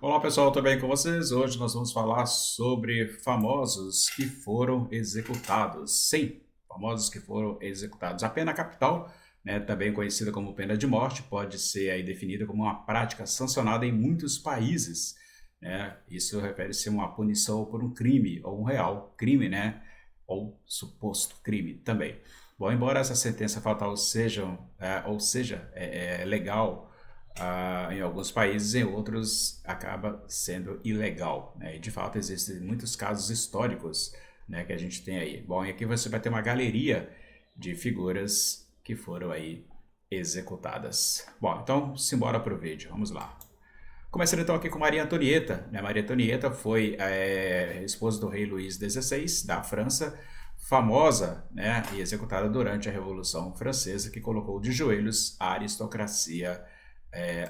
Olá pessoal, tudo bem com vocês? Hoje nós vamos falar sobre famosos que foram executados. Sim, famosos que foram executados. A pena capital, né, também conhecida como pena de morte, pode ser aí definida como uma prática sancionada em muitos países, né? Isso refere-se a uma punição por um crime ou um real crime, né? Ou suposto crime também. Bom, embora essa sentença fatal seja legal em alguns países, em outros acaba sendo ilegal, né? E de fato existem muitos casos históricos, né, que a gente tem aí. Bom, e aqui você vai ter uma galeria de figuras que foram aí executadas. Bom, então simbora para o vídeo, vamos lá. Começando então aqui com Maria Antonieta, né? Maria Antonieta foi esposa do rei Luís XVI da França, famosa, né, e executada durante a Revolução Francesa, que colocou de joelhos a aristocracia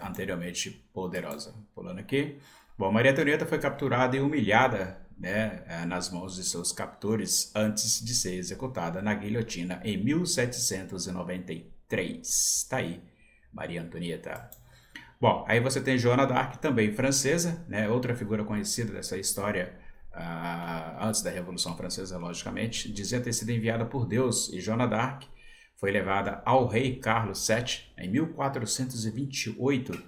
anteriormente poderosa. Pulando aqui. Bom, Maria Antonieta foi capturada e humilhada, né, nas mãos de seus captores antes de ser executada na guilhotina em 1793. Tá aí, Maria Antonieta. Bom, aí você tem Joana d'Arc, também francesa, né, outra figura conhecida dessa história antes da Revolução Francesa, logicamente, dizia ter sido enviada por Deus, e Joana d'Arc foi levada ao rei Carlos VII em 1428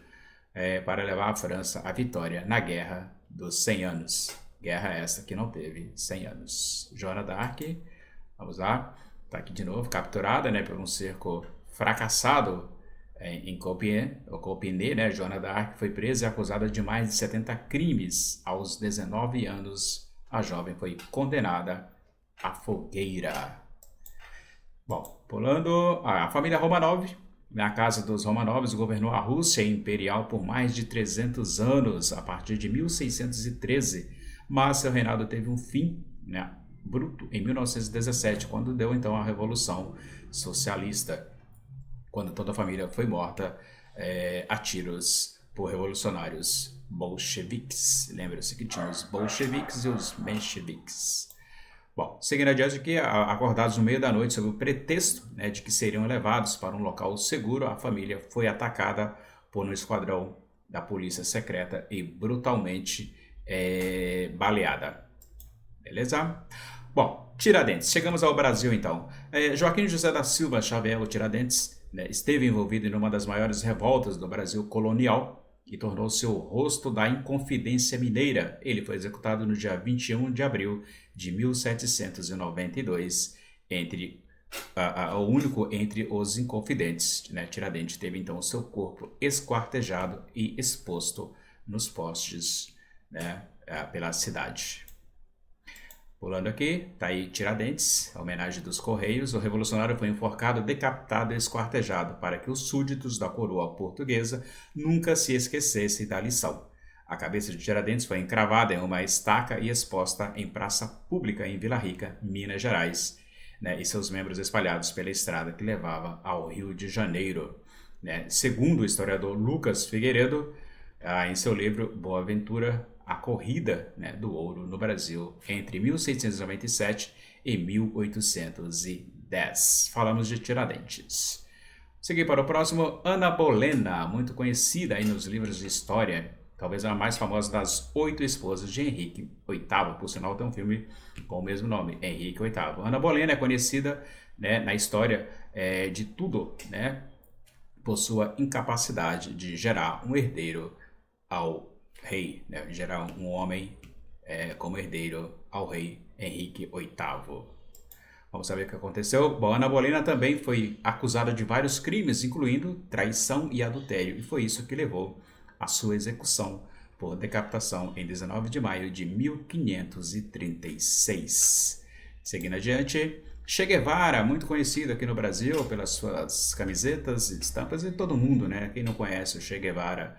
para levar a França à vitória na Guerra dos 100 Anos. Guerra essa que não teve 100 anos. Joana d'Arc, vamos lá, está aqui de novo, capturada, né, por um cerco fracassado em Compiègne, né? Joana d'Arc foi presa e acusada de mais de 70 crimes. Aos 19 anos, a jovem foi condenada à fogueira. Bom, pulando, a família Romanov, na casa dos Romanovs, governou a Rússia Imperial por mais de 300 anos, a partir de 1613, mas seu reinado teve um fim, né, bruto em 1917, quando deu então a Revolução Socialista, quando toda a família foi morta a tiros por revolucionários bolcheviques. Lembra-se que tinha os bolcheviques e os mencheviques. Bom, seguindo adiante aqui, acordados no meio da noite sob o pretexto, né, de que seriam levados para um local seguro, a família foi atacada por um esquadrão da polícia secreta e brutalmente baleada. Beleza? Bom, Tiradentes. Chegamos ao Brasil então. Joaquim José da Silva Xavier, o Tiradentes, né, esteve envolvido em uma das maiores revoltas do Brasil colonial e tornou-se o rosto da Inconfidência Mineira. Ele foi executado no dia 21 de abril de 1792, o único entre os inconfidentes, né? Tiradentes teve então o seu corpo esquartejado e exposto nos postes, né, pela cidade. Pulando aqui, tá aí Tiradentes, a homenagem dos Correios. O revolucionário foi enforcado, decapitado e esquartejado para que os súditos da coroa portuguesa nunca se esquecessem da lição. A cabeça de Tiradentes foi encravada em uma estaca e exposta em praça pública em Vila Rica, Minas Gerais, né, e seus membros espalhados pela estrada que levava ao Rio de Janeiro. Né? Segundo o historiador Lucas Figueiredo, em seu livro Boa Ventura, a corrida, né, do ouro no Brasil entre 1697 e 1810. Falamos de Tiradentes. Seguir para o próximo, Ana Bolena, muito conhecida aí nos livros de história, talvez a mais famosa das 8 esposas de Henrique VIII, por sinal tem um filme com o mesmo nome, Henrique VIII. Ana Bolena é conhecida, né, na história de tudo, né, por sua incapacidade de gerar um herdeiro ao rei, né, gerar um homem como herdeiro ao rei Henrique VIII. Vamos saber o que aconteceu. Bom, Ana Bolena também foi acusada de vários crimes, incluindo traição e adultério, e foi isso que levou à sua execução por decapitação em 19 de maio de 1536. Seguindo adiante, Che Guevara, muito conhecido aqui no Brasil pelas suas camisetas e estampas, e todo mundo, né? Quem não conhece o Che Guevara,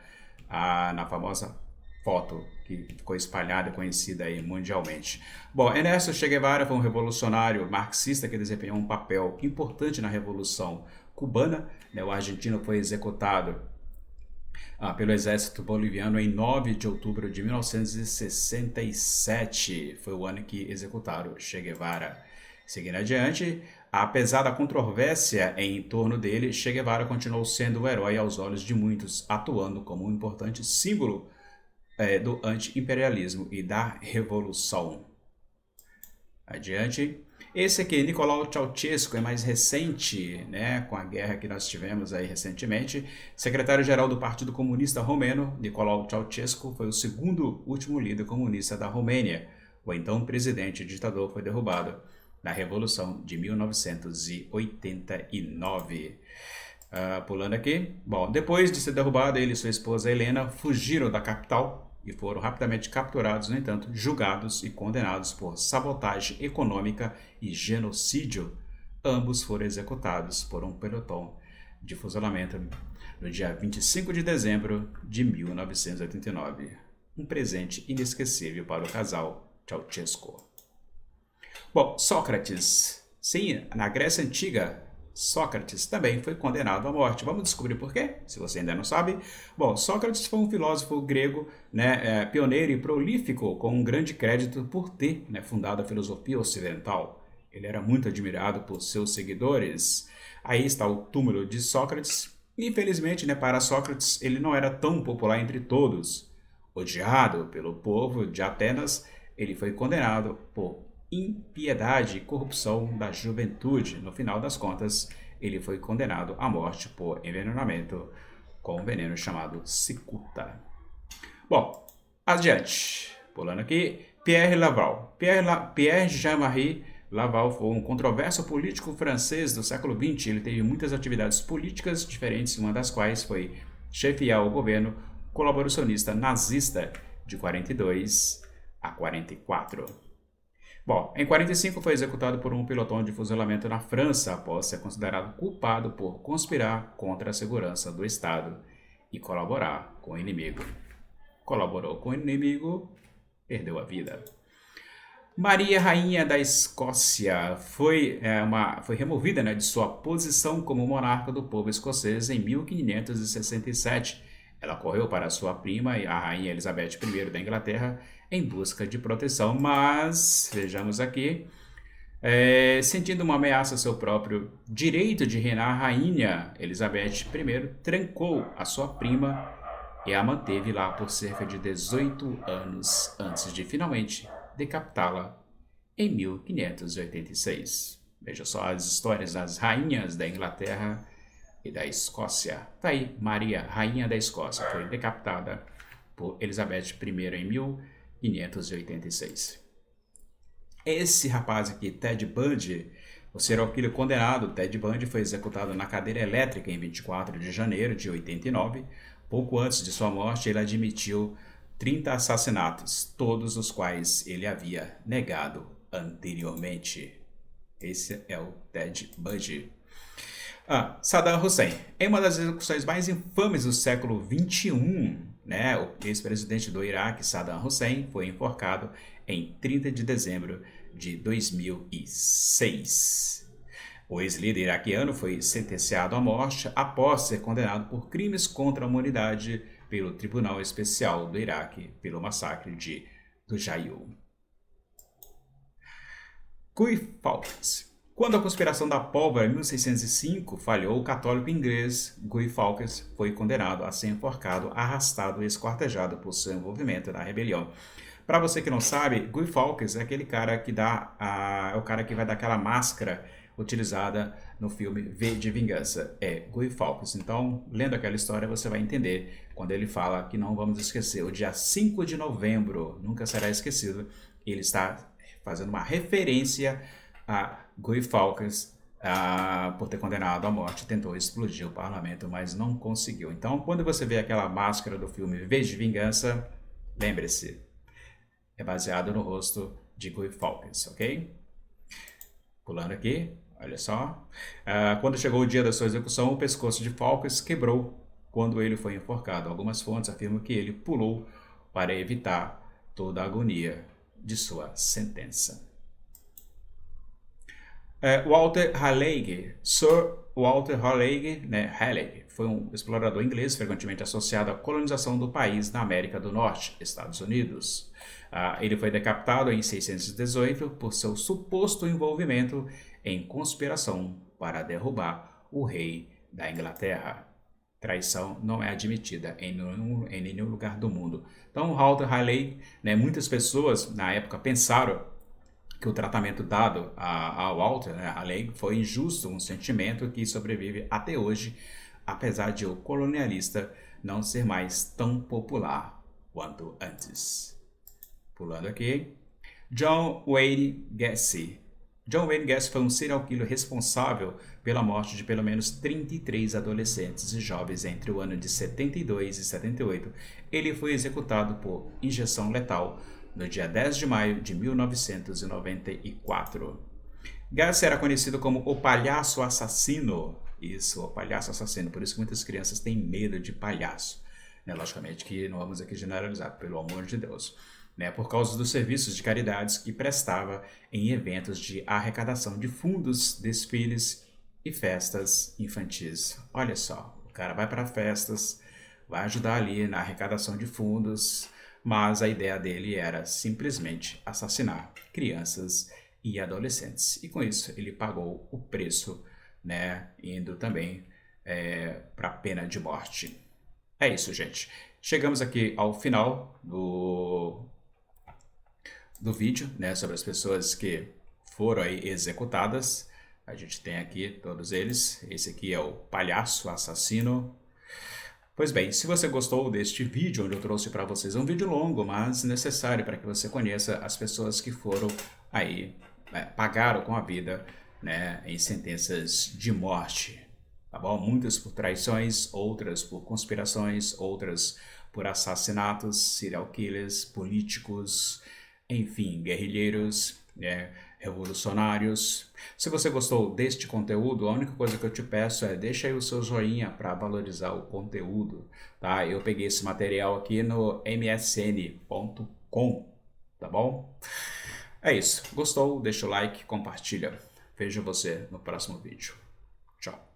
na famosa foto que ficou espalhada e conhecida aí mundialmente. Bom, Ernesto Che Guevara foi um revolucionário marxista que desempenhou um papel importante na Revolução Cubana, né? O argentino foi executado pelo exército boliviano em 9 de outubro de 1967. Foi o ano que executaram Che Guevara. Seguindo adiante, apesar da controvérsia em torno dele, Che Guevara continuou sendo o herói aos olhos de muitos, atuando como um importante símbolo do anti-imperialismo e da revolução. Adiante. Esse aqui, Nicolau Ceausescu, é mais recente, né, com a guerra que nós tivemos aí recentemente. Secretário-geral do Partido Comunista Romeno, Nicolau Ceausescu, foi o segundo último líder comunista da Romênia. O então presidente ditador foi derrubado na Revolução de 1989. Pulando aqui. Bom, depois de ser derrubado, ele e sua esposa Helena fugiram da capital e foram rapidamente capturados, no entanto, julgados e condenados por sabotagem econômica e genocídio. Ambos foram executados por um pelotão de fuzilamento no dia 25 de dezembro de 1989. Um presente inesquecível para o casal Ceausescu. Bom, Sócrates. Sim, na Grécia Antiga, Sócrates também foi condenado à morte. Vamos descobrir por quê? Se você ainda não sabe. Bom, Sócrates foi um filósofo grego, né, pioneiro e prolífico, com um grande crédito por ter, né, fundado a filosofia ocidental. Ele era muito admirado por seus seguidores. Aí está o túmulo de Sócrates. Infelizmente, né, para Sócrates, ele não era tão popular entre todos. Odiado pelo povo de Atenas, ele foi condenado por impiedade e corrupção da juventude. No final das contas, ele foi condenado à morte por envenenamento com um veneno chamado cicuta. Bom, adiante. Pulando aqui, Pierre Laval. Pierre Jean-Marie Laval foi um controverso político francês do século XX. Ele teve muitas atividades políticas diferentes, uma das quais foi chefiar o governo colaboracionista nazista de 42 a 44. Bom, em 45 foi executado por um pelotão de fuzilamento na França após ser considerado culpado por conspirar contra a segurança do Estado e colaborar com o inimigo. Colaborou com o inimigo, perdeu a vida. Maria, rainha da Escócia, foi removida, né, de sua posição como monarca do povo escocês em 1567. Ela correu para sua prima, a rainha Elizabeth I da Inglaterra, em busca de proteção, mas, vejamos aqui, sentindo uma ameaça ao seu próprio direito de reinar, a rainha Elizabeth I trancou a sua prima e a manteve lá por cerca de 18 anos antes de finalmente decapitá-la em 1586. Veja só as histórias das rainhas da Inglaterra e da Escócia. Tá aí, Maria, rainha da Escócia, foi decapitada por Elizabeth I em 1586. Esse rapaz aqui, Ted Bundy, o serial killer condenado, Ted Bundy, foi executado na cadeira elétrica em 24 de janeiro de 89. Pouco antes de sua morte, ele admitiu 30 assassinatos, todos os quais ele havia negado anteriormente. Esse é o Ted Bundy. Saddam Hussein. Em uma das execuções mais infames do século XXI, né, o ex-presidente do Iraque, Saddam Hussein, foi enforcado em 30 de dezembro de 2006. O ex-líder iraquiano foi sentenciado à morte após ser condenado por crimes contra a humanidade pelo Tribunal Especial do Iraque pelo massacre de Dujail. Guy Fawkes. Quando a conspiração da pólvora em 1605 falhou, o católico inglês Guy Fawkes foi condenado a ser enforcado, arrastado e esquartejado por seu envolvimento na rebelião. Para você que não sabe, Guy Fawkes é aquele cara que é o cara que vai dar aquela máscara utilizada no filme V de Vingança. É Guy Fawkes. Então, lendo aquela história, você vai entender quando ele fala que não vamos esquecer. O dia 5 de novembro nunca será esquecido. Ele está fazendo uma referência a Guy Fawkes por ter condenado à morte, tentou explodir o parlamento, mas não conseguiu. Então, quando você vê aquela máscara do filme V de Vingança, lembre-se, é baseado no rosto de Guy Fawkes, ok? Pulando aqui, olha só. Quando chegou o dia da sua execução, o pescoço de Fawkes quebrou quando ele foi enforcado. Algumas fontes afirmam que ele pulou para evitar toda a agonia de sua sentença. Walter Raleigh. Sir Walter Raleigh, Raleigh foi um explorador inglês frequentemente associado à colonização do país na América do Norte, Estados Unidos. Ele foi decapitado em 618 por seu suposto envolvimento em conspiração para derrubar o rei da Inglaterra. traição não é admitida em nenhum lugar do mundo. Então, Walter Raleigh, né, muitas pessoas na época pensaram que o tratamento dado a Walter, né, Raleigh, foi injusto, um sentimento que sobrevive até hoje, apesar de o colonialista não ser mais tão popular quanto antes. Pulando aqui. John Wayne Gacy. John Wayne Gacy foi um serial killer responsável pela morte de pelo menos 33 adolescentes e jovens entre o ano de 72 e 78. Ele foi executado por injeção letal no dia 10 de maio de 1994. Gacy era conhecido como o palhaço assassino. Isso, o palhaço assassino. Por isso que muitas crianças têm medo de palhaço. Né? Logicamente que não vamos aqui generalizar, pelo amor de Deus. Né, por causa dos serviços de caridades que prestava em eventos de arrecadação de fundos, desfiles e festas infantis. Olha só, o cara vai para festas, vai ajudar ali na arrecadação de fundos, mas a ideia dele era simplesmente assassinar crianças e adolescentes. E com isso ele pagou o preço, né, indo também para a pena de morte. É isso, gente. Chegamos aqui ao final do vídeo, né, sobre as pessoas que foram aí executadas. A gente tem aqui todos eles. Esse aqui é o palhaço assassino. Pois bem, se você gostou deste vídeo, onde eu trouxe para vocês um vídeo longo, mas necessário para que você conheça as pessoas que foram aí, pagaram com a vida, né, em sentenças de morte, tá bom? Muitas por traições, outras por conspirações, outras por assassinatos, serial killers, políticos, enfim, guerrilheiros, revolucionários. Se você gostou deste conteúdo, a única coisa que eu te peço é deixa aí o seu joinha para valorizar o conteúdo, tá? Eu peguei esse material aqui no msn.com, tá bom? É isso. Gostou? Deixa o like, compartilha. Vejo você no próximo vídeo. Tchau.